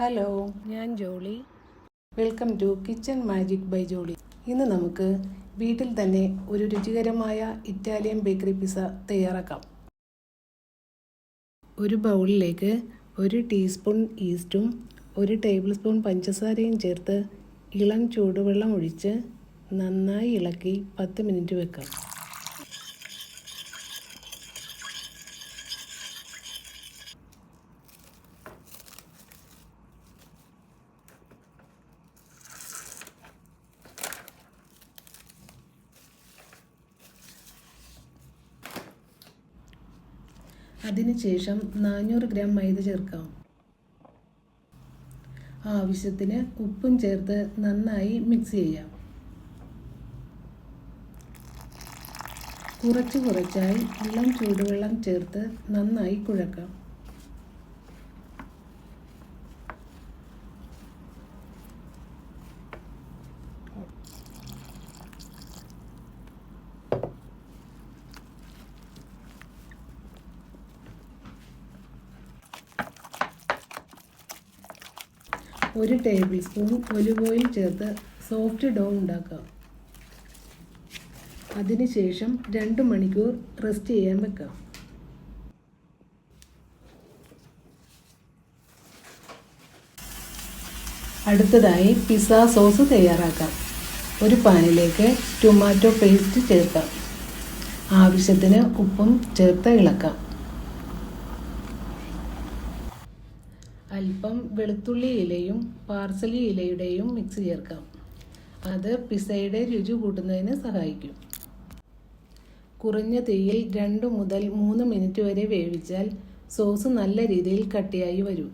Hello, ഞാൻ Jolly. Welcome to kitchen magic by Jolly. ഇന്ന് നമുക്ക് വീട്ടിൽ തന്നെ ഒരു രുചികരമായ ഇറ്റാലിയൻ ബേക്കറി പിസ്സ തയ്യാറാക്കാം. ഒരു ബൗളിലേക്ക് 1 ടീസ്പൂൺ ഈസ്റ്റും 1 ടേബിൾ സ്പൂൺ പഞ്ചസാരയും ചേർത്ത് ഇളം ചൂടുവെള്ളം ഒഴിച്ച് നന്നായി ഇളക്കി 10 മിനിറ്റ് വെക്കാം. അതിനുശേഷം 400 ഗ്രാം മൈദ ചേർക്കാം. ആവശ്യത്തിന് ഉപ്പും ചേർത്ത് നന്നായി മിക്സ് ചെയ്യാം. കുറച്ചായി ഇളം ചൂടുവെള്ളം ചേർത്ത് നന്നായി കുഴക്കാം. ഒരു ടേബിൾ സ്പൂൺ ഒലിവ് ഓയിൽ ചേർത്ത് സോഫ്റ്റ് ഡോ ഉണ്ടാക്കാം. അതിനുശേഷം 2 മണിക്കൂർ റെസ്റ്റ് ചെയ്യാൻ വെക്കാം. അടുത്തതായി പിസ്സ സോസ് തയ്യാറാക്കാം. ഒരു പാനിലേക്ക് ടൊമാറ്റോ പേസ്റ്റ് ചേർക്കാം. ആവശ്യത്തിന് ഉപ്പും ചേർത്ത് ഇളക്കാം. അല്പം വെളുത്തുള്ളി ഇലയും പാർസലി ഇലയുടെയും മിക്സ് ചേർക്കാം. അത് പിസ്സയുടെ രുചി കൂട്ടുന്നതിന് സഹായിക്കും. കുറഞ്ഞ തീയിൽ 2 മുതൽ 3 മിനിറ്റ് വരെ വേവിച്ചാൽ സോസ് നല്ല രീതിയിൽ കട്ടിയായി വരും.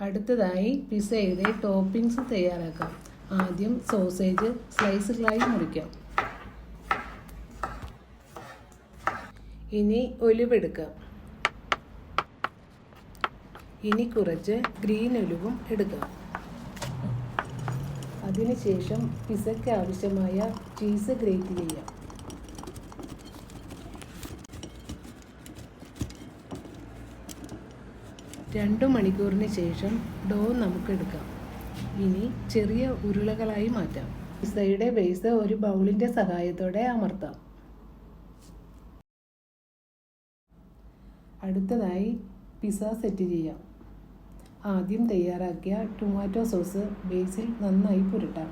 അടുത്തതായി പിസ്സയുടെ ടോപ്പിംഗ്സ് തയ്യാറാക്കാം. ആദ്യം സോസേജ് സ്ലൈസുകളായി മുറിക്കാം. ഇനി ഒലിവ് എടുക്കാം. ഇനി കുറച്ച് ഗ്രീൻ ഒലിവും എടുക്കാം. അതിനുശേഷം പിസ്സയ്ക്ക് ആവശ്യമായ ചീസ് ഗ്രേറ്റ് ചെയ്യാം. രണ്ട് മണിക്കൂറിന് ശേഷം ഡോ നമുക്കെടുക്കാം. ഇനി ചെറിയ ഉരുളകളായി മാറ്റാം. പിസ്സയുടെ ബേസ് ഒരു ബൗളിൻ്റെ സഹായത്തോടെ അമർത്താം. അടുത്തതായി പിസ്സ സെറ്റ് ചെയ്യാം. ആദ്യം തയ്യാറാക്കിയ ടൊമാറ്റോ സോസ് ബേസിൽ നന്നായി പുരട്ടാം.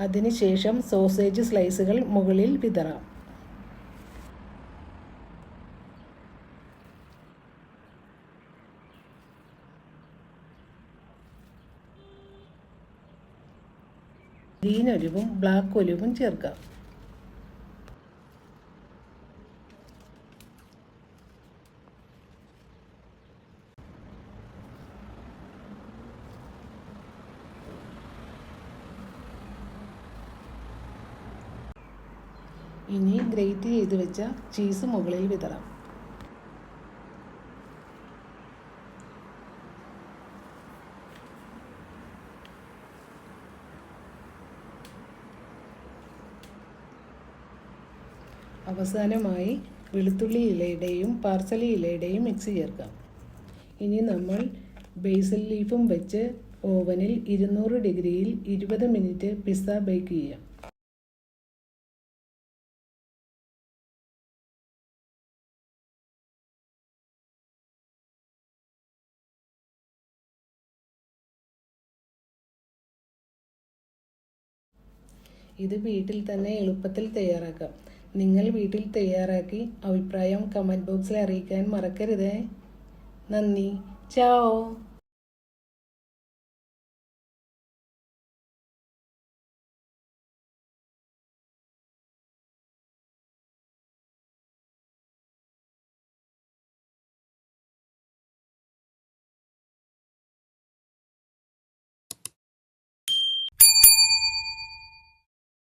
അതിനുശേഷം സോസേജ് സ്ലൈസുകൾ മുകളിൽ വിതറാം. ഗ്രീൻ ഒലിവും ബ്ലാക്ക് ഒലിവും ചേർക്കാം. ഇനി ഗ്രേറ്റ് ചെയ്ത് വെച്ച ചീസ് മുകളിൽ വിതറാം. അവസാനമായി വെളുത്തുള്ളി ഇലയുടെയും പാർസലി ഇലയുടെയും മിക്സ് ചേർക്കാം. ഇനി നമ്മൾ ബേസിൽ ലീഫും വെച്ച് ഓവനിൽ 200 ഡിഗ്രിയിൽ 20 മിനിറ്റ് പിസ്സ ബേക്ക് ചെയ്യാം. ഇത് വീട്ടിൽ തന്നെ എളുപ്പത്തിൽ തയ്യാറാക്കാം. നിങ്ങൾ വീട്ടിൽ തയ്യാറാക്കി അഭിപ്രായം കമൻറ്റ് ബോക്സിൽ അറിയിക്കാൻ മറക്കരുതേ. നന്ദി. ചാओ.